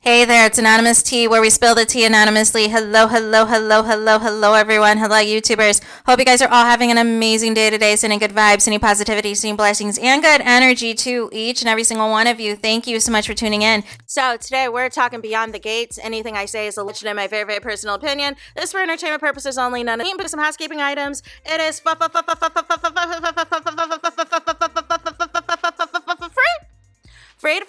Hey there, it's Anonymous Tea, where we spill the tea anonymously. Hello, hello, hello, hello, hello, everyone. Hello, YouTubers. Hope you guys are all having an amazing day today, sending good vibes, sending positivity, sending blessings, and good energy to each and every single one of you. Thank you so much for tuning in. So today we're talking beyond the gates. Anything I say is a legit in my very, very personal opinion. This is for entertainment purposes only. None of me. Put some housekeeping items. It is free to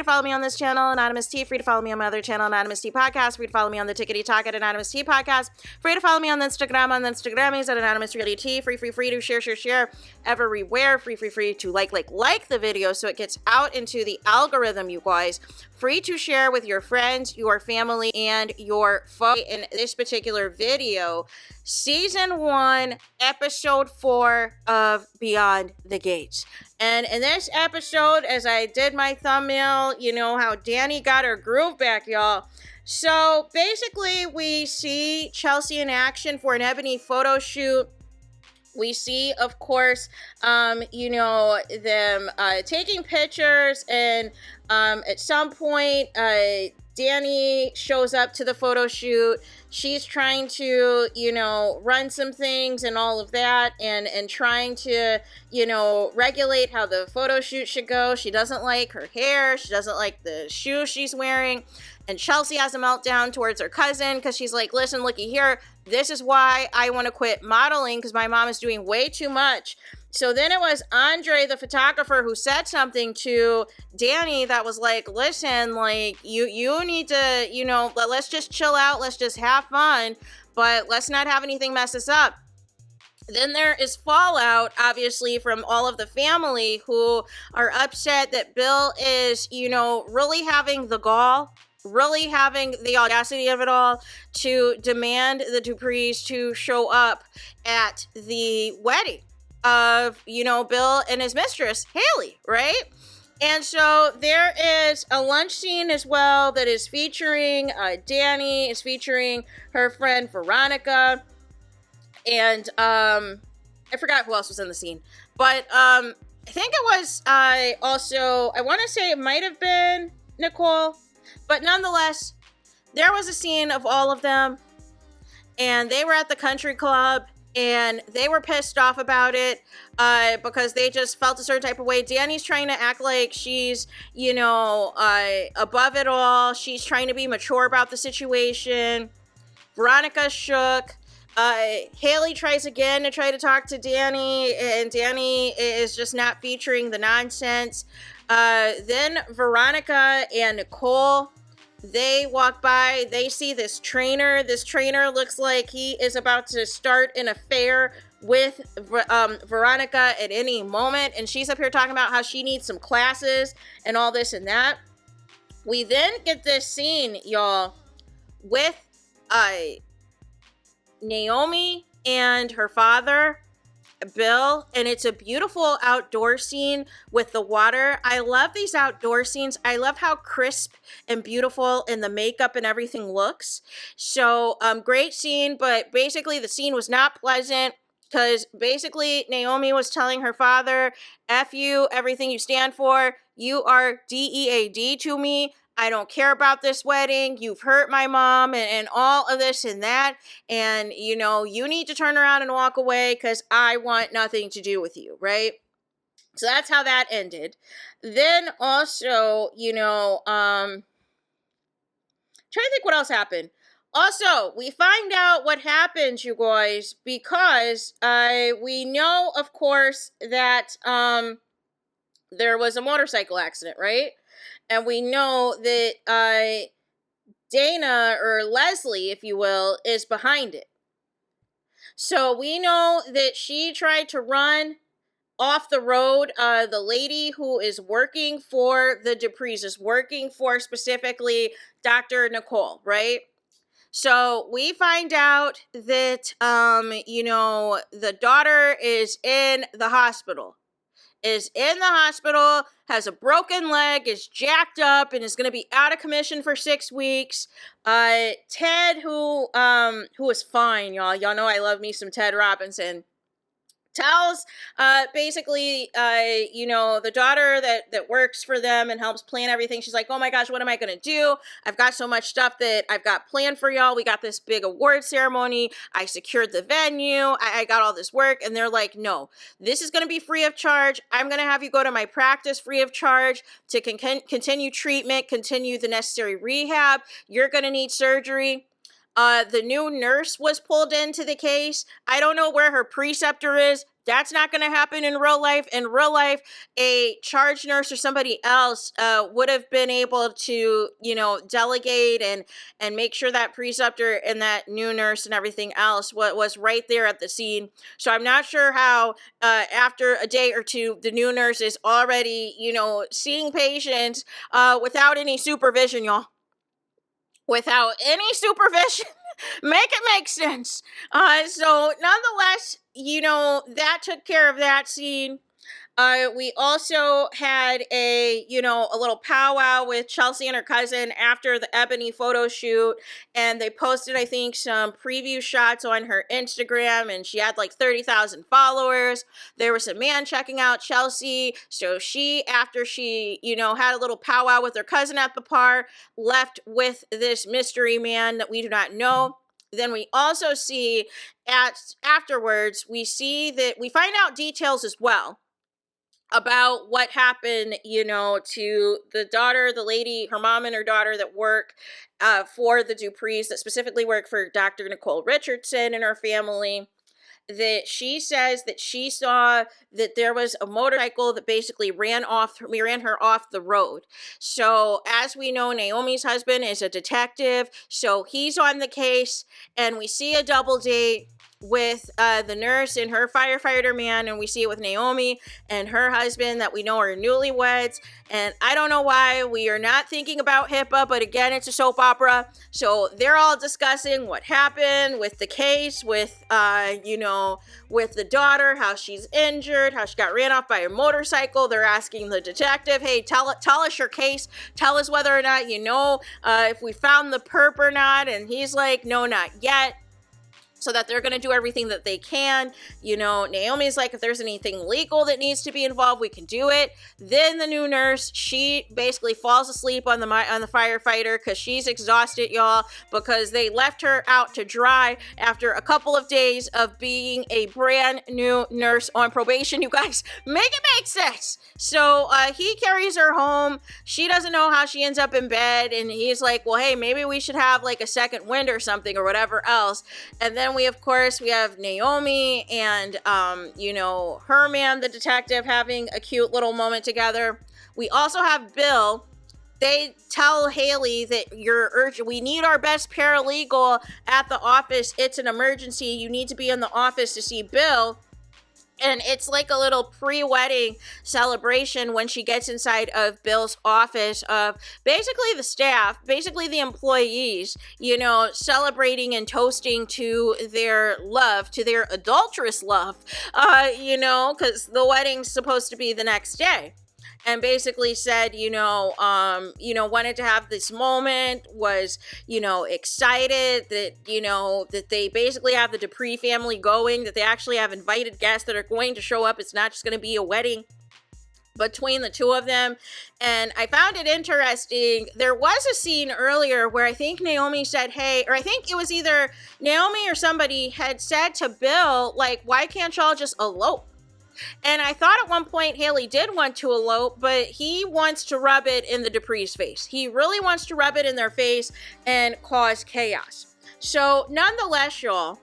follow me on this channel, Anonymous Tea. Free to follow me on my other channel, Anonymous Tea Podcast. Free to follow me on the Tickety Talk at Anonymous Tea Podcast. Free to follow me on Instagram, Instagrammies at AnonymousRealityT. Free to share everywhere. Free to like the video so it gets out into the algorithm, you guys. Free to share with your friends, your family, and your foe. In this particular video, Season 1, Episode 4 of Beyond the Gates. And in this episode, as I did my thumbnail, you know how Dani got her groove back, y'all. So basically, we see Chelsea in action for an Ebony photo shoot. We see, of course, them taking pictures, and at some point, Dani shows up to the photo shoot. She's trying to, run some things and all of that, and trying to, regulate how the photo shoot should go. She doesn't like her hair. She doesn't like the shoes she's wearing. And Chelsea has a meltdown towards her cousin because she's like, listen, looky here. This is why I want to quit modeling, because my mom is doing way too much. So then it was Andre, the photographer, who said something to Dani that was like, listen, like, you need to, let's just chill out. Let's just have fun, but let's not have anything mess us up. Then there is fallout, obviously, from all of the family who are upset that Bill is, really having the gall, really having the audacity of it all to demand the Duprees to show up at the wedding of, Bill and his mistress, Haley, right? And so there is a lunch scene as well that is featuring Dani, is featuring her friend Veronica, and I forgot who else was in the scene, but I think it was I want to say it might have been Nicole, but nonetheless, there was a scene of all of them, and they were at the country club, and they were pissed off about it because they just felt a certain type of way. Dani's trying to act like she's, above it all. She's trying to be mature about the situation. Veronica's shook. Haley tries again to try to talk to Dani, and Dani is just not featuring the nonsense. Then Veronica and Nicole, they walk by, they see this trainer. This trainer looks like he is about to start an affair with Veronica at any moment. And she's up here talking about how she needs some classes and all this and that. We then get this scene, y'all, with Naomi and her father, Bill, and it's a beautiful outdoor scene with the water. I love these outdoor scenes. I love how crisp and beautiful and the makeup and everything looks. So great scene, but basically the scene was not pleasant because basically Naomi was telling her father, F you, everything you stand for, you are DEAD to me. I don't care about this wedding. You've hurt my mom and all of this and that. And, you need to turn around and walk away because I want nothing to do with you, right? So that's how that ended. Then also, trying to think what else happened. Also, we find out what happened, you guys, because we know, of course, that there was a motorcycle accident, right? And we know that Dana, or Leslie, if you will, is behind it. So we know that she tried to run off the road. The lady who is working for the Duprees is working for specifically Dr. Nicole, right? So we find out that, the daughter is in the hospital. Has a broken leg, is jacked up, and is going to be out of commission for 6 weeks. Ted, who is fine, y'all. Y'all know I love me some Ted Robinson. tells basically the daughter that works for them and helps plan everything. She's like, oh my gosh, what am I gonna do? I've got so much stuff that I've got planned for y'all. We got this big award ceremony, I secured the venue, I got all this work. And they're like, no, this is gonna be free of charge. I'm gonna have you go to my practice free of charge to continue treatment, continue the necessary rehab. You're gonna need surgery. The new nurse was pulled into the case. I don't know where her preceptor is. That's not going to happen in real life. In real life, a charge nurse or somebody else would have been able to, delegate and make sure that preceptor and that new nurse and everything else was right there at the scene. So I'm not sure how after a day or two, the new nurse is already, seeing patients without any supervision, y'all. Without any supervision. Make it make sense. So nonetheless, that took care of that scene. We also had a little powwow with Chelsea and her cousin after the Ebony photo shoot, and they posted, I think, some preview shots on her Instagram, and she had like 30,000 followers. There was a man checking out Chelsea, so she, after she, had a little powwow with her cousin at the bar, left with this mystery man that we do not know. Then we also see afterwards, we see that we find out details as well about what happened, to the daughter, the lady, her mom and her daughter that work for the Duprees, that specifically work for Dr. Nicole Richardson and her family. That she says that she saw that there was a motorcycle that basically ran her off the road. So as we know, Naomi's husband is a detective, so he's on the case, and we see a double date with the nurse and her firefighter man, and we see it with Naomi and her husband that we know are newlyweds. And I don't know why we are not thinking about HIPAA, but again, it's a soap opera, so they're all discussing what happened with the case, with with the daughter, how she's injured, how she got ran off by a motorcycle. They're asking the detective, hey, tell us your case, tell us whether or not if we found the perp or not. And he's like, no, not yet. So that they're going to do everything that they can. Naomi's like, if there's anything legal that needs to be involved, we can do it. Then the new nurse, she basically falls asleep on the firefighter because she's exhausted, y'all, because they left her out to dry after a couple of days of being a brand new nurse on probation. You guys, make it make sense. So he carries her home. She doesn't know how she ends up in bed. And he's like, well, hey, maybe we should have like a second wind or something or whatever else. And then we have Naomi and, her man, the detective, having a cute little moment together. We also have Bill. They tell Haley that you're urgent. We need our best paralegal at the office. It's an emergency. You need to be in the office to see Bill. And it's like a little pre-wedding celebration when she gets inside of Bill's office of basically the staff, basically the employees, celebrating and toasting to their love, to their adulterous love, because the wedding's supposed to be the next day. And basically said, wanted to have this moment, was, excited that, that they basically have the Dupree family going, that they actually have invited guests that are going to show up. It's not just going to be a wedding between the two of them. And I found it interesting. There was a scene earlier where I think Naomi said, hey, or I think it was either Naomi or somebody had said to Bill, like, why can't y'all just elope? And I thought at one point Haley did want to elope, but he wants to rub it in the Dupree's face. He really wants to rub it in their face and cause chaos. So nonetheless, y'all,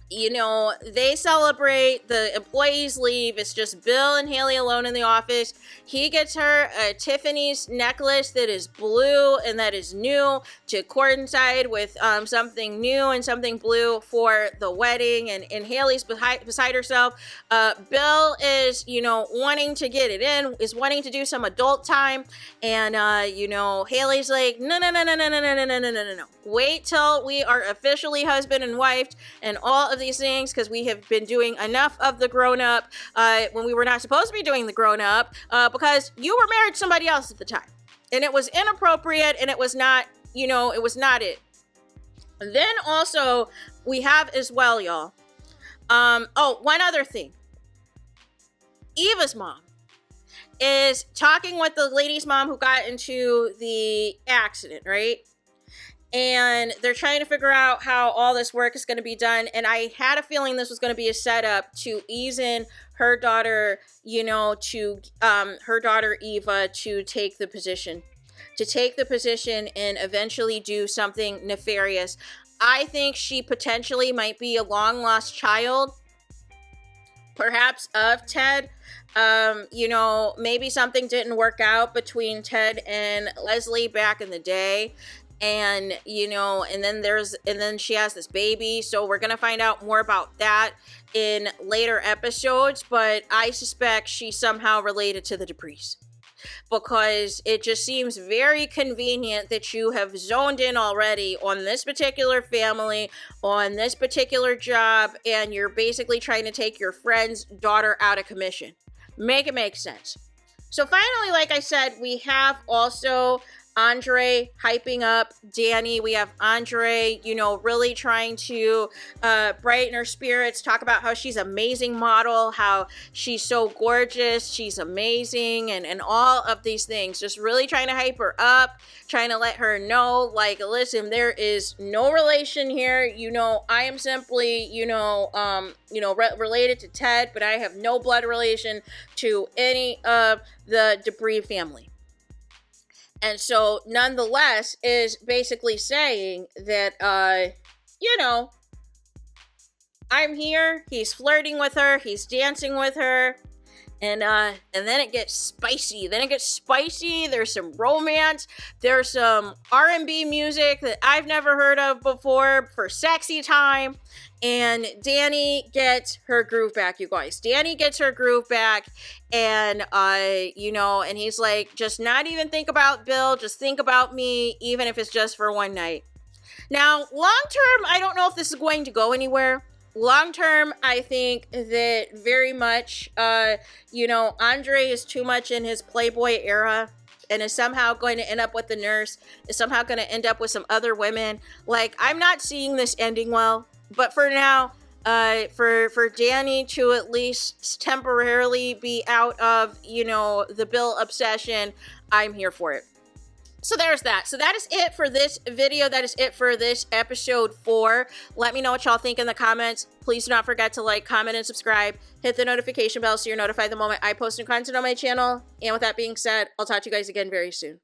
they celebrate, the employees leave. It's just Bill and Haley alone in the office. He gets her a Tiffany's necklace that is blue and that is new to coincide with something new and something blue for the wedding. And Haley's beside herself. Bill is, wanting to get it in, is wanting to do some adult time. And, Haley's like, no. Wait till we are officially husband and wife and all of these things, because we have been doing enough of the grown-up when we were not supposed to be doing the grown-up because you were married to somebody else at the time, and it was inappropriate, and it was not, it was not it. And then also we have as well, y'all, Oh, one other thing. Eva's mom is talking with the lady's mom who got into the accident, right? And they're trying to figure out how all this work is going to be done. And I had a feeling this was going to be a setup to ease in her daughter, you know, to her daughter Eva to take the position. And eventually do something nefarious. I think she potentially might be a long lost child, perhaps of Ted. You know, maybe something didn't work out between Ted and Leslie back in the day. And, you know, and then she has this baby. So we're going to find out more about that in later episodes. But I suspect she's somehow related to the Duprees, because it just seems very convenient that you have zoned in already on this particular family, on this particular job, and you're basically trying to take your friend's daughter out of commission. Make it make sense. So finally, like I said, we have also Andre hyping up Dani. We have Andre, you know, really trying to brighten her spirits, talk about how she's an amazing model, how she's so gorgeous, she's amazing, and all of these things. Just really trying to hype her up, trying to let her know, like, listen, there is no relation here. You know, I am simply, related to Ted, but I have no blood relation to any of the Dupree family. And so, nonetheless, is basically saying that, I'm here, he's flirting with her, he's dancing with her, and then it gets spicy. There's some romance. There's some R&B music that I've never heard of before for sexy time. And Dani gets her groove back, you guys. Dani gets her groove back. And, and he's like, just not even think about Bill. Just think about me, even if it's just for one night. Now, long term, I don't know if this is going to go anywhere. Long term, I think that very much, Andre is too much in his Playboy era and is somehow going to end up with the nurse, is somehow going to end up with some other women. Like, I'm not seeing this ending well. But for now, for Dani to at least temporarily be out of, the Bill obsession, I'm here for it. So there's that. So that is it for this video. That is it for this episode 4. Let me know what y'all think in the comments. Please do not forget to like, comment, and subscribe. Hit the notification bell so you're notified the moment I post new content on my channel. And with that being said, I'll talk to you guys again very soon.